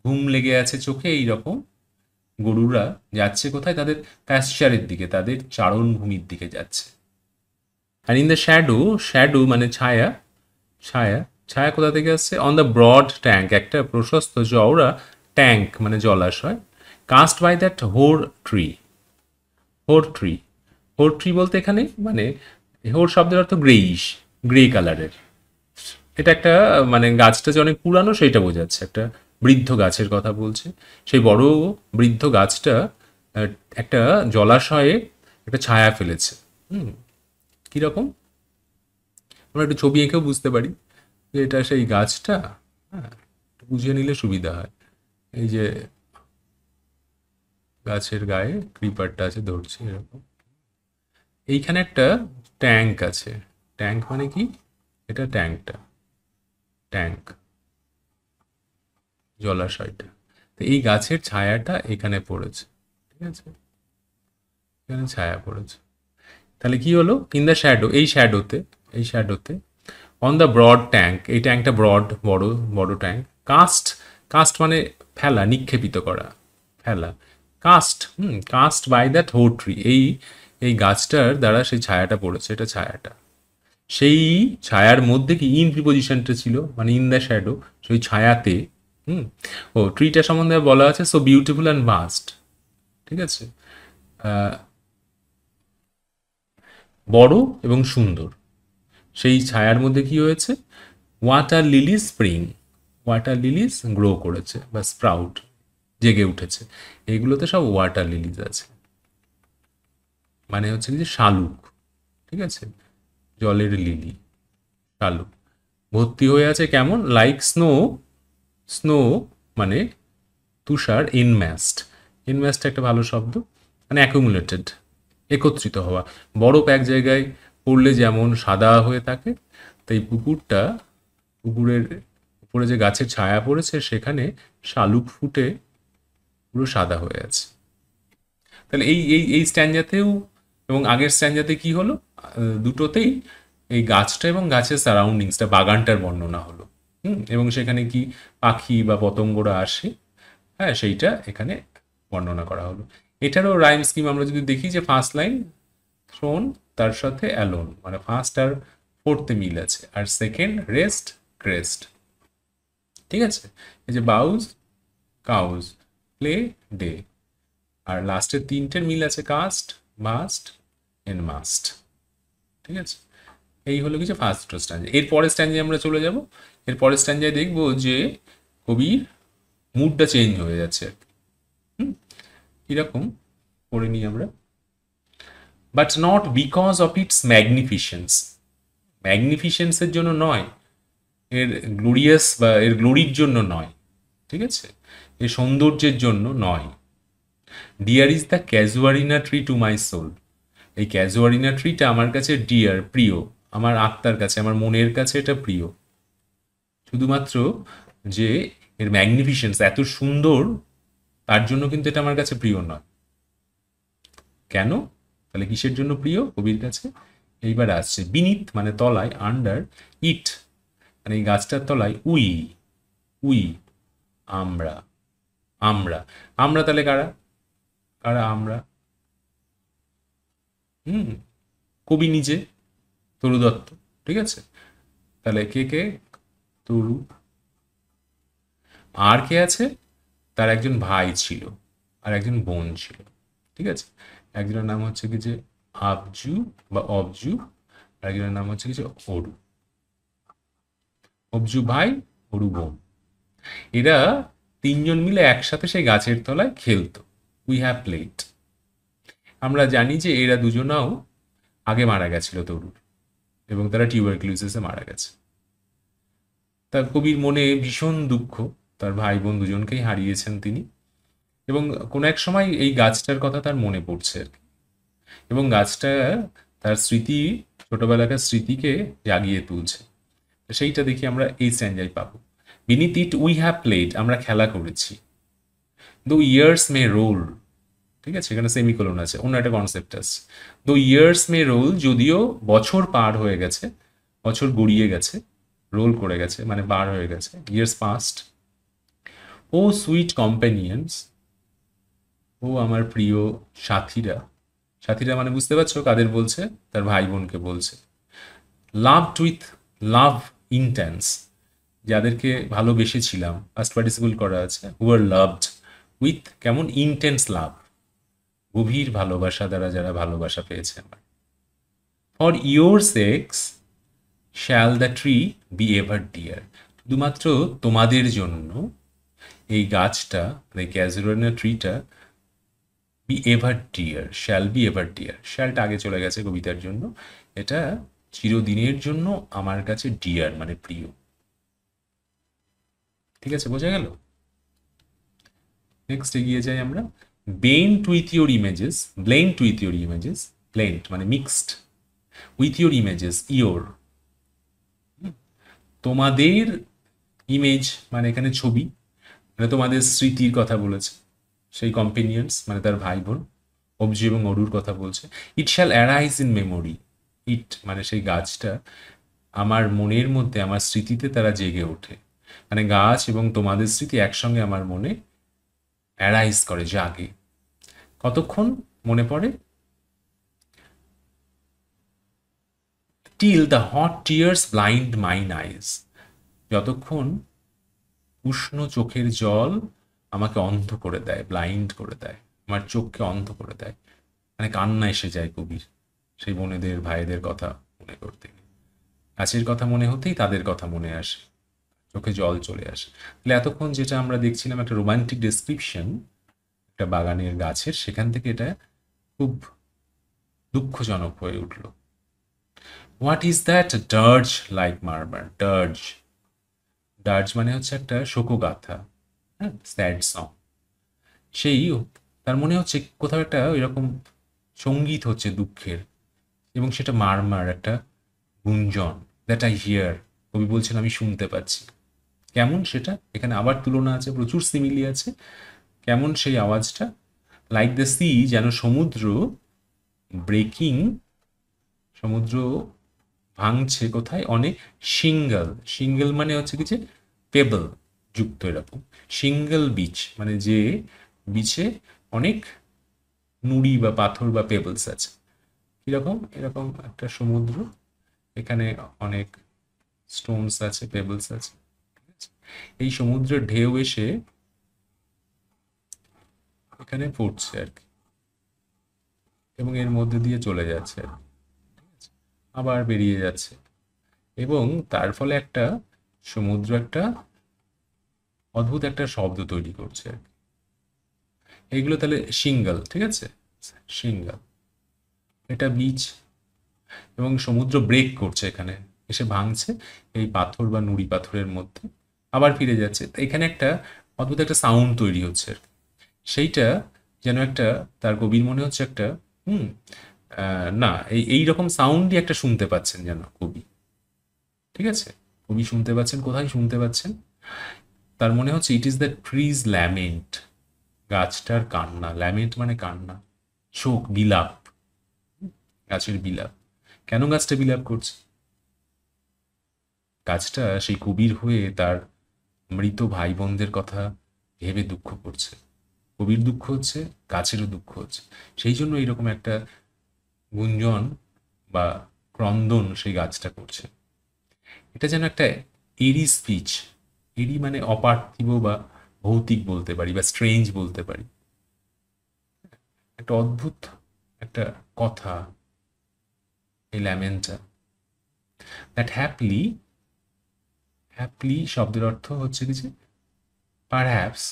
ঘুম লেগে আছে চোখে, এইরকম গরুরা যাচ্ছে কোথায়? তাদের প্যাশ্চারের দিকে, তাদের চারণভূমির দিকে যাচ্ছে। আর ইন দ্য শ্যাডো, শ্যাডো মানে ছায়া, ছায়া, ছায়া কোথা থেকে আসছে? অন দ্য ব্রড ট্যাঙ্ক, একটা প্রশস্ত চওড়া ট্যাঙ্ক মানে জলাশয়। Cast by that hoar tree, hoar tree, hoar tree বলতে এখানে মানে হোর শব্দের অর্থ গ্রেইশ, গ্রে কালারের। এটা একটা মানে গাছটা যে অনেক পুরানো সেইটা বোঝাচ্ছে, একটা বৃদ্ধ গাছের কথা বলছে। সেই বড় বৃদ্ধ গাছটা আহ, একটা জলাশয়ে একটা ছায়া ফেলেছে। কিরকম? আমরা একটু ছবি এঁকেও বুঝতে পারি যে এটা সেই গাছটা, হ্যাঁ, একটু বুঝিয়ে নিলে সুবিধা হয়। এই যে গাছের গায়ে ক্রিপারটা আছে, ধরছি এরকম। এইখানে একটা ট্যাঙ্ক আছে, ট্যাঙ্ক মানে কি? এটা ট্যাঙ্কটা, ট্যাঙ্ক, জলাশয়টা। তো এই গাছের ছায়াটা এখানে পড়েছে, ঠিক আছে, এখানে ছায়া পড়েছে। তাহলে কি হলো? ইন দ্য শ্যাডো, এই শ্যাডোতে, এই শ্যাডোতে। অন দ্য ব্রড ট্যাঙ্ক, এই ট্যাঙ্কটা ব্রড, বড় বড় ট্যাঙ্ক। কাস্ট, কাস্ট মানে ফেলা, নিক্ষেপিত করা, ফেলা। Cast, cast by that hoar tree, এই এই গাছটার দ্বারা সেই ছায়াটা পড়েছে, এটা ছায়াটা। সেই ছায়ার মধ্যে কি ইন প্রিপোজিশনটা ছিল, মানে ইন দ্য শ্যাডো, সেই ছায়াতে। হুম ও ট্রিটা সম্বন্ধে বলা আছে সো বিউটিফুল অ্যান্ড ভাস্ট, ঠিক আছে, বড় এবং সুন্দর। সেই ছায়ার মধ্যে কি হয়েছে? ওয়াটার লিলিজ স্প্রিং, ওয়াটার লিলিজ গ্রো করেছে বা স্প্রাউট, জেগে উঠেছে। এইগুলোতে সব ওয়াটার লিলিজ আছে, মানে হচ্ছে কি যে শালুক, ঠিক আছে, জলের লিলি, শালুক ভর্তি হয়ে আছে। কেমন? লাইক স্নো, স্নো মানে তুষার। ইনম্যাস্ট, ইনম্যাস্ট একটা ভালো শব্দ, মানে অ্যাকুমুলেটেড, একত্রিত হওয়া। বরফ এক জায়গায় পড়লে যেমন সাদা হয়ে থাকে, তাই পুকুরটা পুকুরের উপরে যে গাছের ছায়া পড়েছে সেখানে শালুক ফুটে পুরো সাদা হয়ে আছে। তাহলে এই স্ট্যান্ডাতেও এবং আগের স্ট্যান্ডাতে কি হলো, দুটোতেই এই গাছটা এবং গাছের সারাউন্ডিংসটা, বাগানটার বর্ণনা হলো। এবং সেখানে কি পাখি বা পতঙ্গরা আসে, হ্যাঁ, সেইটা এখানে বর্ণনা করা হলো। এটারও রাইম স্কিম আমরা যদি দেখি, যে ফার্স্ট লাইন থ্রোন, তার সাথে অ্যালোন, মানে ফার্স্ট আর ফোর্থে মিল আছে, আর সেকেন্ড রেস্ট ক্রেস্ট। ঠিক আছে, এই যে বাউজ কাউজ, প্লে ডে, আর লাস্টের তিনটের মিল আছে, কাস্ট মাস্ট এন্ড মাস্ট। ঠিক আছে, এই হলো কিছু ফার্স্ট স্ট্যান্ডা। এর পরের স্ট্যান্ডায় আমরা চলে যাব। এর পরের স্ট্যান্ডায় দেখবো যে কবির মুডটা চেঞ্জ হয়ে যাচ্ছে আর কি। এরকম পড়ে নিই আমরা। But not because of its magnificence, ম্যাগনিফিসেন্সের জন্য নয়, এর গ্লোরিয়াস বা এর গ্লোরির জন্য নয়, ঠিক আছে, এর সৌন্দর্যের জন্য নয়। Dear is the casuarina tree to my soul, এই ক্যাজুয়ারিনা ট্রিটা আমার কাছে ডিয়ার, প্রিয়, আমার আত্মার কাছে, আমার মনের কাছে এটা প্রিয়। শুধুমাত্র যে এর ম্যাগনিফিসেন্স এত সুন্দর, তার জন্য কিন্তু এটা আমার কাছে প্রিয় নয়। কেন? তাহলে কিসের জন্য প্রিয় কবির কাছে? এইবার আসছে বিনিত মানে তলায়, আন্ডার, ইট মানে এই গাছটার তলায়, উই, উই আমরা, আমরা, আমরা তাহলে কারা? কারা আমরা? হুম, কবি নিজে, তরু দত্ত। ঠিক আছে, তাহলে কে কে? তরু। আর কে আছে? তার একজন ভাই ছিল আর একজন বোন ছিল। ঠিক আছে, একজনের নাম হচ্ছে কি যে আবজু বা অবজু, আর একজনের নাম হচ্ছে কি যে অরু। অবজু ভাই, অরু বোন। এরা তিনজন মিলে একসাথে সেই গাছের তলায় খেলতো। We have played. আমরা জানি যে এরা দুজনাও আগে মারা গেছিল তরুর, এবং তারা টিউবারক্লিউসিসে মারা গেছে। তার কবির মনে ভীষণ দুঃখ, তার ভাই বোন দুজনকেই হারিয়েছেন তিনি, এবং কোনো এক সময় এই গাছটার কথা তার মনে পড়ছে আর কি। এবং গাছটা তার স্মৃতি, ছোটবেলাকার স্মৃতিকে জাগিয়ে তুলছে। সেইটা দেখি আমরা এই স্ট্যান্ডায় পাবো। Beneath it we have played, আমরা খেলা করেছি। দো ইয়ার্স মে রোল, ঠিক আছে, এখানে সেমিকোলন আছে, অন্য একটা কনসেপ্ট আছে। দো ইয়ার্স মে রোল, যদিও বছর পার হয়ে গেছে, বছর গড়িয়ে গেছে, রোল করে গেছে মানে পার হয়ে গেছে, ইয়ার্স পাস্ট। ও সুইট কম্প্যানিয়ন্স, ও আমার প্রিয় সাথীরা, সাথীরা মানে বুঝতে পারছো কাদের বলছে? তার ভাই বোনকে বলছে। লাভড উইথ লাভ ইন্টেন্স, যাদেরকে ভালোবেসেছিলাম, ফার্স্ট পার্টিসিপল করা আছে, হু আর লাভড উইথ কেমন? ইন্টেন্স লাভ, গভীর ভালোবাসা দ্বারা যারা ভালোবাসা পেয়েছে আমার। For your sakes shall the tree be ever dear, শুধুমাত্র তোমাদের জন্য এই গাছটা, এই ক্যাজুরানা ট্রিটা, be ever dear, shall be ever dear, শ্যালটা আগে চলে গেছে কবিতার জন্য, এটা চিরদিনের জন্য আমার কাছে ডিয়ার মানে প্রিয়। ঠিক আছে, বোঝা গেল? নেক্সট এগিয়ে যাই আমরা। Blent with your images, blent with your images, blent মানে mixed, with your images, your, তোমাদের, ইমেজ মানে এখানে ছবি, মানে তোমাদের স্মৃতির কথা বলেছে, সেই কম্পেনিয়ন্স মানে তার ভাই বোন, অবজু এবং অরুর কথা বলছে। It shall arise in memory, it মানে সেই গাছটা আমার মনের মধ্যে, আমার স্মৃতিতে তারা জেগে ওঠে, মানে গাছ এবং তোমাদের স্মৃতি একসঙ্গে আমার মনে অ্যারাইজ করে, জাগে। কতক্ষণ মনে পড়ে? Till the hot tears blind mine eyes, যতক্ষণ উষ্ণ চোখের জল আমাকে অন্ধ করে দেয়, ব্লাইন্ড করে দেয়, আমার চোখকে অন্ধ করে দেয়, মানে কান্না এসে যায় কবির সেই বোনেদের ভাইদের কথা মনে করতে। গাছের কথা মনে হতেই তাদের কথা মনে আসে, চোখে জল চলে আসে। তাহলে এতক্ষণ যেটা আমরা দেখছিলাম একটা রোমান্টিক ডেসক্রিপশন একটা বাগানের গাছের, সেখান থেকে এটা খুব দুঃখজনক হয়ে উঠল। What is that dirge like murmur, dirge, dirge মানে হচ্ছে একটা শোকগাথা, হ্যাঁ, স্যাড সং। সেই, তার মনে হচ্ছে কোথাও একটা এরকম সঙ্গীত হচ্ছে দুঃখের, এবং সেটা মারমার একটা গুঞ্জন, দ্যাট আই হিয়ার, কবি বলছেন আমি শুনতে পাচ্ছি। কেমন সেটা? এখানে আবার তুলনা আছে, প্রচুর সিমিলি আছে। কেমন সেই আওয়াজটা? লাইক দ্য সি, যেন সমুদ্র, ব্রেকিং, সমুদ্র ভাঙছে কোথায়? অনেক সিঙ্গেল, সিঙ্গেল মানে হচ্ছে কি যে পেবল যুক্ত এরকম, সিঙ্গেল বিচ মানে যে বিচে অনেক নুড়ি বা পাথর বা পেবলস আছে। কিরকম? এরকম একটা সমুদ্র, এখানে অনেক স্টোনস আছে, পেবলস আছে। এই সমুদ্রের ঢেউ এসে এখানে পড়ছে আর কি, এবং এর মধ্যে দিয়ে চলে যাচ্ছে আর কি, আবার বেরিয়ে যাচ্ছে, এবং তার ফলে একটা সমুদ্র একটা অদ্ভুত একটা শব্দ তৈরি করছে আর কি। এইগুলো তাহলে সিঙ্গেল, ঠিক আছে, সিঙ্গেল, এটা বিচ, এবং সমুদ্র ব্রেক করছে এখানে, এসে ভাঙছে এই পাথর বা নুড়ি পাথরের মধ্যে, আবার ফিরে যাচ্ছে। তো এখানে একটা অদ্ভুত একটা সাউন্ড তৈরি হচ্ছে আর কি। সেইটা যেন একটা, তার কবির মনে হচ্ছে একটা, হুম, না, এই রকম সাউন্ডই একটা শুনতে পাচ্ছেন যেন কবি, ঠিক আছে? কবি শুনতে পাচ্ছেন, কোথায় শুনতে পাচ্ছেন? তার মনে হচ্ছে it is the trees lament, গাছটার কান্না, ল্যামেন্ট মানে কান্না, শোক, বিলাপ, গাছের বিলাপ। কেন গাছটা বিলাপ করছে? গাছটা সেই কবির হয়ে তার মৃত ভাই বোনদের কথা ভেবে দুঃখ করছে। কবির দুঃখ হচ্ছে, গাছেরও দুঃখ হচ্ছে, সেই জন্য এইরকম একটা গুঞ্জন বা ক্রন্দন সেই গাছটা করছে। এটা যেন একটা এরি স্পিচ, এরি মানে অপার্থিব বা ভৌতিক বলতে পারি, বা স্ট্রেঞ্জ বলতে পারি, একটা অদ্ভুত একটা কথা এই ল্যামেন্টটা। দ্যাট হ্যাপলি, হ্যাপলি শব্দের অর্থ হচ্ছে কি যে perhaps,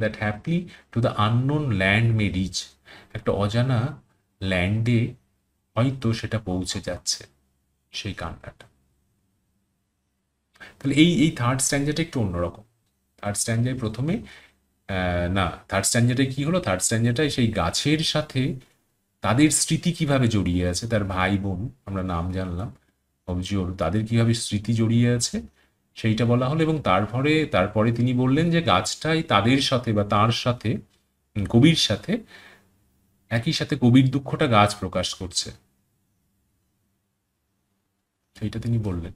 that haply to the unknown land may reach, একটা অজানা ল্যান্ডে হয়তো সেটা পৌঁছে যাচ্ছে সেই কান্নাটা। তাহলে এই থার্ড স্ট্যান্ডারটা একটু অন্যরকম। থার্ড স্ট্যান্ডার্ড প্রথমে না, থার্ড স্ট্যান্ডার্ডে কি হলো? থার্ড স্ট্যান্ডার্ডটাই সেই গাছের সাথে তাদের স্মৃতি কিভাবে জড়িয়ে আছে, তার ভাই বোন, আমরা নাম জানলাম অবজিওর, তাদের কিভাবে স্মৃতি জড়িয়ে আছে সেইটা বলা হলো, এবং তারপরে তিনি বললেন যে গাছটাই তাদের সাথে বা তার সাথে, কবির সাথে, একই সাথে কবির দুঃখটা গাছ প্রকাশ করছে, সেইটা তিনি বললেন।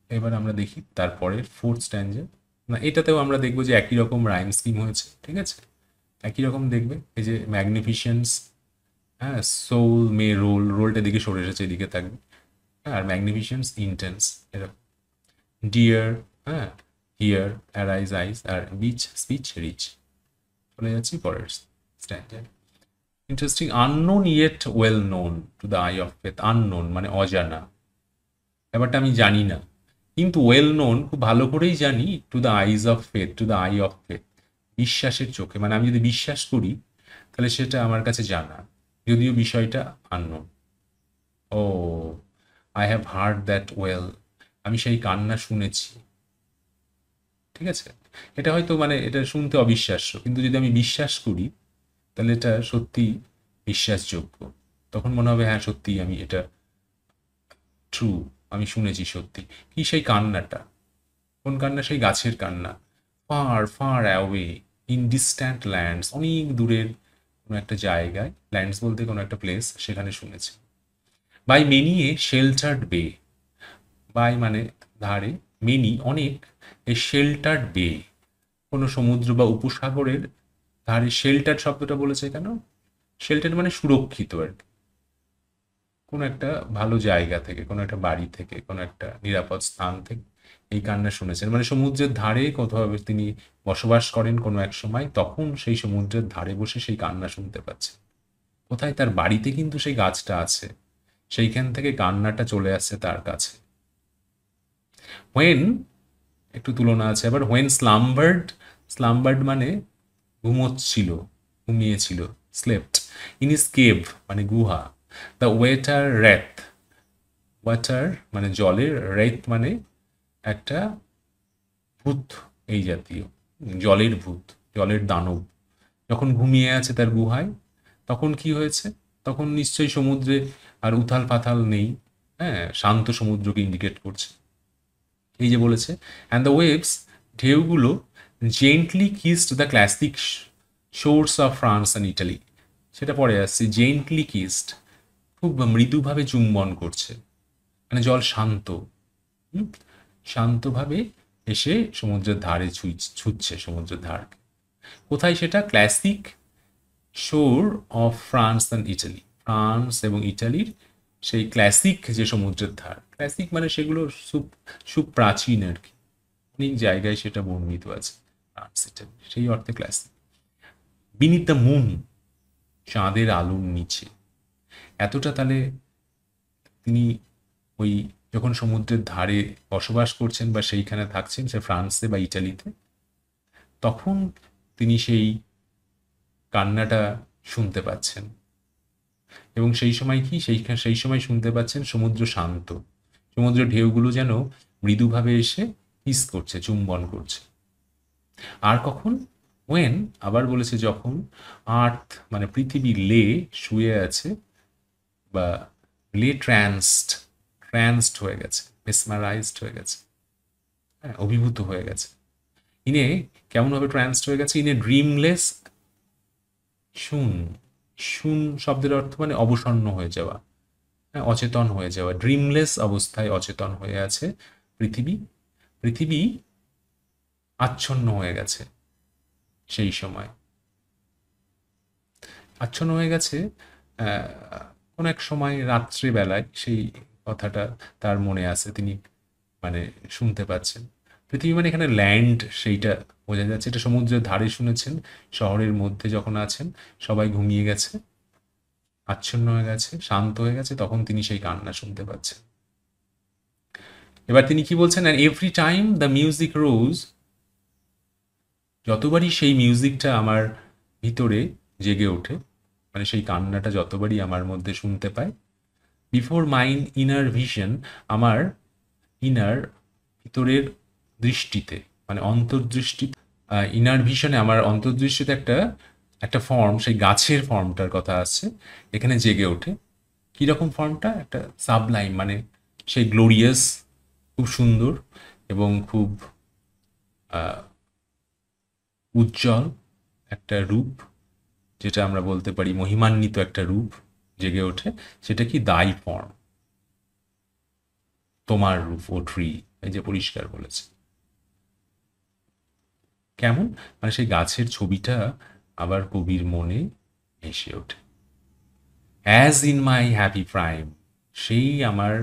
এবার আমরা দেখি তারপরের ফোর্থ স্ট্যান্ডার্ড। না, এটাতেও আমরা দেখবো যে একই রকম রাইম স্কিম হয়েছে, ঠিক আছে, একই রকম দেখবে। এই যে ম্যাগনিফিসেন্স, হ্যাঁ, সোল মে রোল, রোলটা দিকে সরে এসেছে, এদিকে থাকবে, হ্যাঁ, আর ম্যাগনিফিসেন্স ইন্টেন্স এরকম, ডিয়ার, হ্যাঁ, হিয়ার, অ্যারাইজ আইস, আর বিচ স্পিচ রিচ। চলে যাচ্ছি পরের standard. Interesting, unknown yet well known to the eye of faith, unknown মানে অজানা, ব্যাপারটা আমি জানি না, কিন্তু ওয়েল নোন খুব ভালো করেই জানি, to the eyes of faith, two the eye of faith, বিশ্বাসের চোখে, মানে আমি যদি বিশ্বাস করি তাহলে সেটা আমার কাছে জানা, যদিও বিষয়টা unknown. Oh, I have heard that wail, আমি সেই কান্না শুনেছি, ঠিক আছে। এটা হয়তো মানে এটা শুনতে অবিশ্বাস্য, কিন্তু যদি আমি বিশ্বাস করি তাহলে এটা সত্যি বিশ্বাসযোগ্য, তখন মনে হবে হ্যাঁ সত্যি আমি এটা ট্রু, আমি শুনেছি সত্যি। কি সেই কান্নাটা? কোন কান্না? সেই গাছের কান্না। Far far away, in distant lands, অনেক দূরের কোনো একটা জায়গায়, ল্যান্ডস বলতে কোনো একটা প্লেস, সেখানে শুনেছি। বাই মেনি এ শেল্টার্ড বে, বাই মানে ধারে, মেনি অনেক, এ শেল্টার্ড বে কোনো সমুদ্র বা উপসাগরের ধারে, শেল্টার শব্দটা বলেছে কেন? শেল্টার মানে সুরক্ষিত আর কি, কোনো একটা ভালো জায়গা থেকে, কোনো একটা বাড়ি থেকে, কোনো একটা নিরাপদ স্থান থেকে এই কান্না শুনেছেন, মানে সমুদ্রের ধারে কোথাও তিনি বসবাস করেন কোনো এক সময়, তখন সেই সমুদ্রের ধারে বসে সেই কান্না শুনতে পাচ্ছে। কোথায়? তার বাড়িতে কিন্তু সেই গাছটা আছে, সেইখান থেকে কান্নাটা চলে আসছে তার কাছে। হোয়েন, একটু তুলনা আছে আবার, হোয়েন স্লাম্বার্ড, স্লাম্বার্ড মানে ঘুমোচ্ছিল, ঘুমিয়েছিল, স্লেপ্ট, ইন ইস কেভ মানে গুহা, দ্য ওয়েটার রেথ, ওয়াটার মানে জলের, রেথ মানে একটা ভূত, এই জাতীয়, জলের ভূত, জলের দানব, যখন ঘুমিয়ে আছে তার গুহায়, তখন কি হয়েছে? তখন নিশ্চয়ই সমুদ্রে আর উথাল পাথাল নেই, হ্যাঁ, শান্ত সমুদ্রকে ইন্ডিকেট করছে। এই যে বলেছে, অ্যান্ড দ্য ওয়েভস, ঢেউগুলো gently kissed the classic shores of France and Italy. সেটা পরে আসছে, জেন্টলি কিসড, খুব মৃদুভাবে চুম্বন করছে, মানে জল শান্ত, হুম? শান্তভাবে এসে সমুদ্রের ধারে ছুঁচ্ছে সমুদ্রের ধারকে। কোথায় সেটা? ক্লাসিক শোর of France and Italy, France এবং ইটালির সেই ক্লাসিক যে সমুদ্রের ধার, ক্লাসিক মানে সেগুলো সুপ্রাচীন আর কি, অনেক জায়গায় সেটা বর্ণিত আছে ফ্রান্স ইটালি, সেই অর্থে ক্লাসিক। বিনিথ দ্য মুন, চাঁদের আলোর নিচে। এতটা তাহলে তিনি ওই যখন সমুদ্রের ধারে বসবাস করছেন বা সেইখানে থাকছেন, সে ফ্রান্সে বা ইটালিতে, তখন তিনি সেই কান্নাটা শুনতে পাচ্ছেন। এবং সেই সময় কি, সেই সময় শুনতে পাচ্ছেন সমুদ্র শান্ত, সমুদ্র ঢেউগুলো যেন মৃদুভাবে এসে কিস করছে, চুম্বন করছে। আর কখন? ওয়েন, আবার বলেছে যখন, আর্থ মানে পৃথিবী লে শুয়ে আছে, বা লে ট্রান্সড হয়ে গেছে, মেসমারাইজড হয়ে গেছে, হ্যাঁ, অভিভূত হয়ে গেছে। ইনে কেমনভাবে ট্রান্সড হয়ে গেছে? ইনে ড্রিমলেস শুন, শুন শব্দের অর্থ মানে অবসন্ন হয়ে যাওয়া, হ্যাঁ, অচেতন হয়ে যাওয়া। ড্রিমলেস অবস্থায় অচেতন হয়ে আছে পৃথিবী, পৃথিবী আচ্ছন্ন হয়ে গেছে সেই সময়, আচ্ছন্ন হয়ে গেছে কোন এক সময় রাত্রিবেলায়, সেই কথাটা তার মনে আছে, তিনি মানে শুনতে পাচ্ছেন। পৃথিবী মানে এখানে ল্যান্ড, সেইটা বোঝা যাচ্ছে। এটা সমুদ্রের ধারে শুনেছেন, শহরের মধ্যে যখন আছেন সবাই ঘুমিয়ে গেছে, আচ্ছন্ন হয়ে গেছে, শান্ত হয়ে গেছে, তখন তিনি সেই কান্না শুনতে পাচ্ছেন। এবার তিনি কি বলছেন? And every time the music rose, যতবারই সেই মিউজিকটা আমার ভিতরে জেগে ওঠে, মানে সেই কান্নাটা যতবারই আমার মধ্যে শুনতে পাই, বিফোর মাইন ইনার ভিশন, আমার ইনার ভিতরের দৃষ্টিতে, মানে অন্তর্দৃষ্টি, ইনার ভিশনে আমার অন্তর্দৃষ্টিতে একটা একটা ফর্ম, সেই গাছের ফর্মটার কথা আসছে এখানে, জেগে ওঠে। কীরকম ফর্মটা? একটা সাবলাইম, মানে সেই গ্লোরিয়াস, খুব সুন্দর এবং খুব উজ্জ্বল একটা রূপ, যেটা আমরা বলতে পারি মহিমান্বিত একটা রূপ জেগে ওঠে। সেটা কি? দাই ফর্ম, তোমার রূপ, ও ট্রি, এই যে পরিষ্কার বলেছে। কেমন? মানে সেই গাছের ছবিটা আবার কবির মনে এসে ওঠে। As in my happy prime, সেই আমার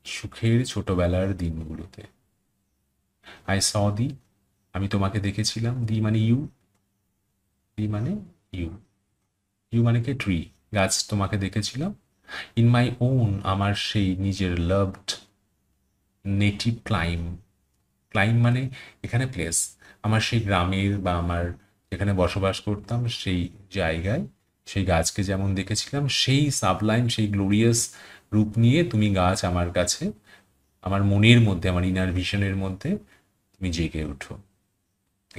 সুখের ছোটবেলার দিনগুলোতে। আই স দি, আমি তোমাকে দেখেছিলাম। দি মানে ইউ, দি মানে ইউ, ইউ মানে কে? ট্রি, গাছ, তোমাকে দেখেছিলাম। ইন মাই ওন, আমার সেই নিজের লাভড নেটিভ ক্লাইম, ক্লাইম মানে এখানে প্লেস, আমার সেই গ্রামের বা আমার যেখানে বসবাস করতাম সেই জায়গায় সেই গাছকে যেমন দেখেছিলাম, সেই সাবলাইম, সেই গ্লোরিয়াস রূপ নিয়ে তুমি গাছ আমার কাছে, আমার মনের মধ্যে, আমার ইনার ভিশনের মধ্যে তুমি জেগে ওঠো।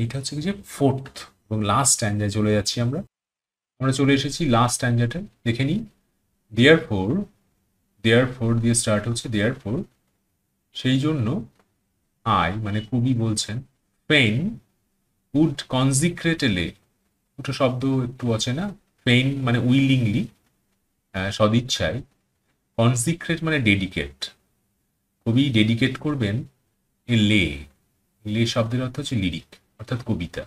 এইটা হচ্ছে কি যে ফোর্থ এবং লাস্ট স্ট্যান্ডায় চলে যাচ্ছি আমরা। আমরা চলে এসেছি লাস্ট স্ট্যান্ডাটা, দেখে নিই। দেয়ার ফোর, দেয়ার ফোর দিয়ে স্টার্ট হচ্ছে, দেয়ার ফোর, সেই জন্য আই মানে কবি বলছেন, ফেইন উড কনজিক্রেটেলে, দুটো শব্দ একটু অচেনা। ফেইন মানে উইলিংলি, সদিচ্ছায়। কনজিক্রেট মানে ডেডিকেট, কবি ডেডিকেট করবেন এ লে, লে শব্দের অর্থ হচ্ছে লিরিক, অর্থাৎ কবিতা।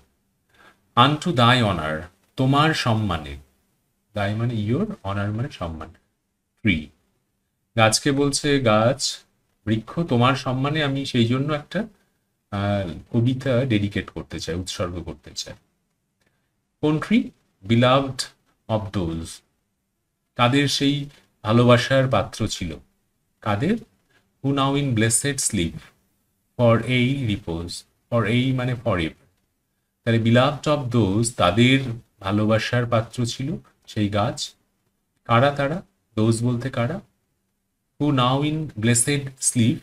আনটু দাই অনার, তোমার সম্মানে, দাই মানে ইয়োর, অনার মানে সম্মান, ট্রি, গাছকে বলছে, গাছ, বৃক্ষ, তোমার সম্মানে আমি সেই জন্য একটা কবিতা ডেডিকেট করতে চাই, উৎসর্গ করতে চাই। কোন ট্রি? বিলাভড অফ দোজ, কাদের সেই ভালোবাসার পাত্র ছিল, কাদের? Who now in blessed sleep, for aye repose, for aye মানে ফর এভার, তাহলে বিলাভড অফ দোজ, তাদের ভালোবাসার পাত্র ছিল সেই গাছ। কারা তারা? দোজ বলতে কারা? হু নাও ইন ব্লেসেড স্লিপ,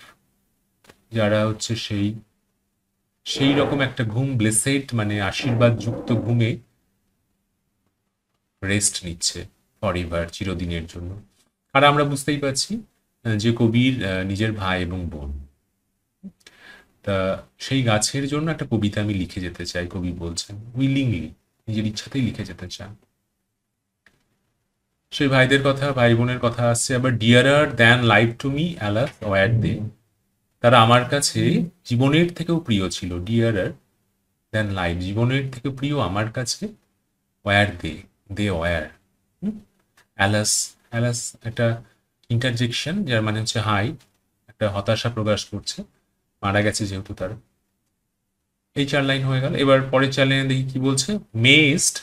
যারা হচ্ছে সেই সেই রকম একটা ঘুম, ব্লেসেড মানে আশীর্বাদ যুক্ত ঘুমে রেস্ট নিচ্ছে, ফরএভার, চিরদিনের জন্য। আর আমরা বুঝতেই পারছি যে কবির নিজের ভাই এবং বোন। তা সেই গাছের জন্য একটা কবিতা আমি লিখে যেতে চাই, কবি বলছেন উইলিংলি, নিজের ইচ্ছাতেই লিখে যেতে চান। সেই ভাইদের কথা, ভাই বোনের কথা আসছে আবার। Dearer than life to me alas were they, তারা আমার কাছে জীবনের থেকেও প্রিয় ছিল। ডিয়ারার দ্যান লাইফ, জীবনের থেকে প্রিয় আমার কাছে। Were they, they were. Alas, alas একটা ইন্টারজেকশন, যার মানে হচ্ছে হাই, একটা হতাশা প্রকাশ করছে, মারা গেছে যেহেতু তার। এই 4 লাইন হয়ে গেল। এবার পরের 4 লাইনে দেখি কি বলছে। মেস্ট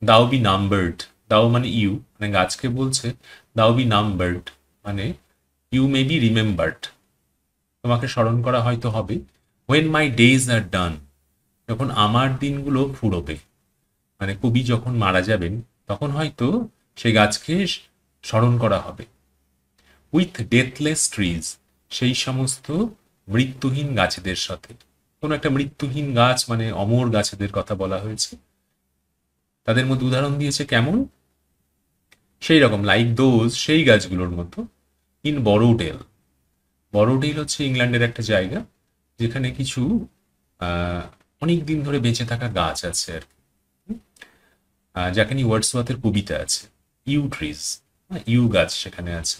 দাও বি নাম্বার্ড, দাও মানে ইউ, মানে গাছকে বলছে দাও বি নাম্বার্ড, মানে ইউ মে বি রিমেম্বার্ড, তোমাকে স্মরণ করা হয়তো হবে। হোয়েন মাই ডেজ আর ডান, যখন আমার দিনগুলো ফুরোবে, মানে কবি যখন মারা যাবেন তখন হয়তো সেই গাছকে স্মরণ করা হবে। উইথ ডেথলেস ট্রিজ, সেই সমস্ত মৃত্যুহীন গাছেদের সাথে। কোনো একটা মৃত্যুহীন গাছ মানে অমর গাছেদের কথা বলা হয়েছে। তাদের মধ্যে উদাহরণ দিয়েছে কেমন, সেই রকম লাইক দোজ, সেই গাছগুলোর মতো। ইন বড়োডেল, বড়োডেল হচ্ছে ইংল্যান্ডের একটা জায়গা যেখানে কিছু অনেক দিন ধরে বেঁচে থাকা গাছ আছে আর কি, যাকে নিয়ে ওয়ার্ডসওয়ার্থের কবিতা আছে। ইউ ট্রিজ, ইউ গাছ সেখানে আছে।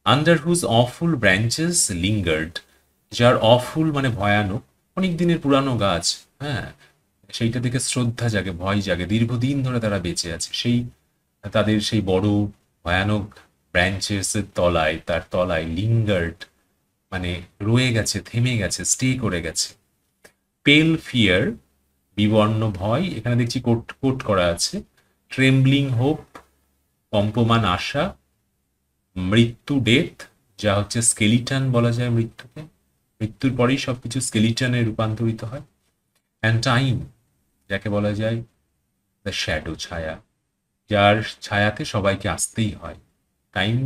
Under whose awful branches lingered, যার অফুল মানে ভয়ানক, অনেক দিনের পুরানো গাছ, হ্যাঁ, সেইটা দেখে শ্রদ্ধা জাগে, ভয় জাগে, দীর্ঘদিন ধরে তারা বেঁচে আছে। সেই তাদের সেই বড় ভয়ানক ব্রাঞ্চেসের তলায়, তার তলায় লিঙ্গার্ড মানে রয়ে গেছে, থেমে গেছে, স্টে করে গেছে। পেল ফিয়ার, বিবর্ণ ভয়, এখানে দেখছি কোট কোট করা আছে। ট্রেম্বলিং হোপ, কম্পমান আশা। মৃত্যু ডেথ, যা হচ্ছে স্কেলিটন বলা যায় মৃত্যুকে, মৃত্যুর পরেই সবকিছু স্কেলিটনে রূপান্তরিত হয়। অ্যান্ড টাইম, যাকে বলা যায় দ্য শ্যাডো, ছায়া, যার ছায়াতে সবাইকে আসতেই হয়। টাইম,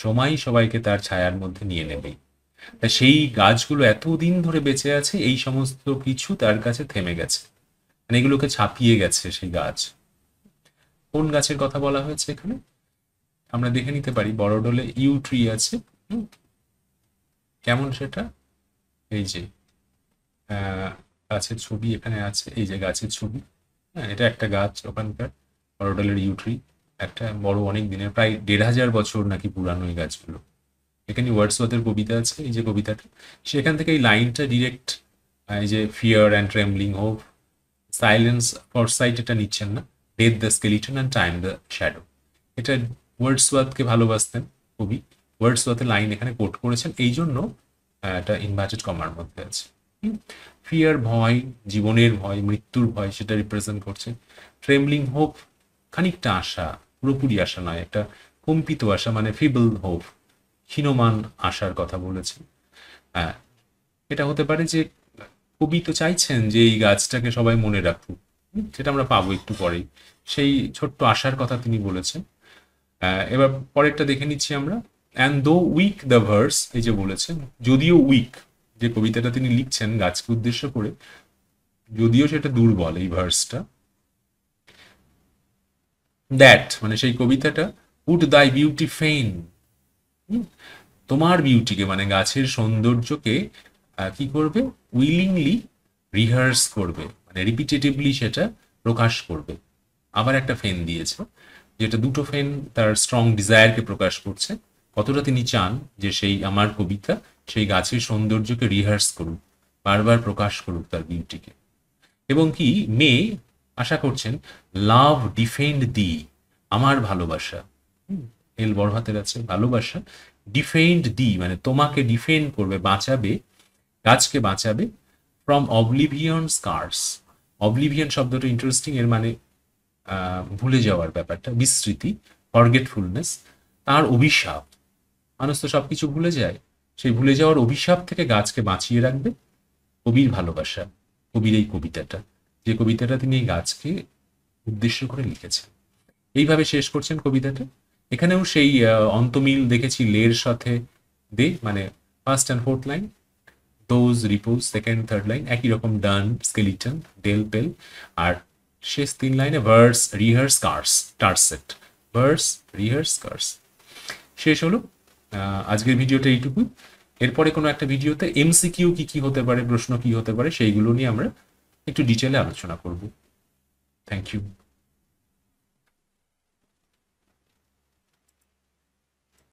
সময় সবাইকে তার ছায়ার মধ্যে নিয়ে নেবে। তা সেই গাছগুলো এতদিন ধরে বেঁচে আছে, এই সমস্ত কিছু তার কাছে থেমে গেছে, মানে এগুলোকে ছাপিয়ে গেছে সেই গাছ। কোন গাছের কথা বলা হয়েছে এখানে আমরা দেখে নিতে পারি। বড়ডোলে ইউ ট্রি আছে। কেমন সেটা, এই যে গাছের ছবি এখানে আছে, এই যে গাছের ছবি, হ্যাঁ, এটা একটা গাছ ওখানকার বড়ডোলের ইউ ট্রি, একটা বড়, অনেক দিনের, প্রায় 1500 বছর নাকি পুরানো এই গাছগুলো। এখানে ওয়ার্ডসওয়ার্থের কবিতা আছে, এই যে কবিতাটা, সেখান থেকে এই লাইনটা ডিরেক্ট, এই যে fear and trembling hope, silence foresight, এটা নিচ্ছেন না। Death the skeleton and time the shadow, এটা ওয়ার্ডসওয়ার্থকে ভালোবাসতেন কবি। ওয়ার্ডসওয়ার্থের লাইন এখানে কোট করেছেন, এই জন্য এটা ইনভার্টেড কমার মধ্যে আছে। ফিয়ার ভয়, জীবনের ভয়, মৃত্যুর ভয়, সেটা রিপ্রেজেন্ট করছে। ট্রেমলিং হোপ, খানিকটা আশা, পুরোপুরি আশা নয়, একটা কম্পিত আশা, মানে ফিবল হোপ, ক্ষীণমান আশার কথা বলেছেন। হ্যাঁ, এটা হতে পারে যে কবি তো চাইছেন যে এই গাছটাকে সবাই মনে রাখুক, সেটা আমরা পাবো একটু পরেই। সেই ছোট্ট আশার কথা তিনি বলেছেন। এবার পরেরটা দেখে নিচ্ছি আমরা। অ্যান্ড দো উইক দ্য ভার্স, এই যে বলেছেন যদিও উইক, যে কবিতাটা তিনি লিখছেন গাছকে উদ্দেশ্য করে, যদিও সেটা দুর্বল এই ভার্সটা। দ্যাট মানে সেই কবিতাটা, উড দাই বিউটি ফেইন, তোমার বিউটিকে মানে গাছের সৌন্দর্যকে কি করবে, উইলিংলি রিহার্স করবে, মানে রিপিটেটিভলি সেটা প্রকাশ করবে। আবার একটা ফেন দিয়েছে, যেটা দুটো ফেন তার স্ট্রং ডিজায়ারকে প্রকাশ করছে। কতটা তিনি চান যে সেই আমার কবিতা সেই গাছের সৌন্দর্যকে রিহার্স করুক, বারবার প্রকাশ করুক তার বিউটিকে। এবং কি মে আশা করছেন, লাভ ডিফেন্ড দি, আমার ভালোবাসা, এল বড় হাতের আছে, ভালোবাসা, ডিফেন্ড দি মানে তোমাকে ডিফেন্ড করবে, বাঁচাবে, গাছকে বাঁচাবে। ফ্রম অবলিভিয়ন স্কার্স, অবলিভিয়ন শব্দটা ইন্টারেস্টিং, এর মানে ভুলে যাওয়ার ব্যাপারটা, বিস্মৃতি, ফরগেটফুলনেস, তার অভিশাপ, মানুষ তো সবকিছু ভুলে যায়, সেই ভুলে যাওয়ার অভিশাপ থেকে গাছকে বাঁচিয়ে রাখবে কবির ভালোবাসা। কবির এই কবিতাটা, যে কবিতাটা তিনি এই গাছকে উদ্দেশ্য করে লিখেছেন, এইভাবে শেষ করছেন কবিতাটা। এখানেও সেই অন্তমিল দেখেছি লের সাথে দে, মানে first and fourth line, those repose second third line একই রকম, ডান স্কেলিটন ডেল পেল, আর শেষ 3 লাইনে verse rehearse curse tercet, verse rehearse curse. শেষ হলো আজকের ভিডিওটা এইটুকুই। এরপরে কোনো একটা ভিডিওতে এমসিকিউ কি কি হতে পারে, প্রশ্ন কি হতে পারে, সেইগুলো নিয়ে আমরা একটু ডিটেলে আলোচনা করব। Thank you.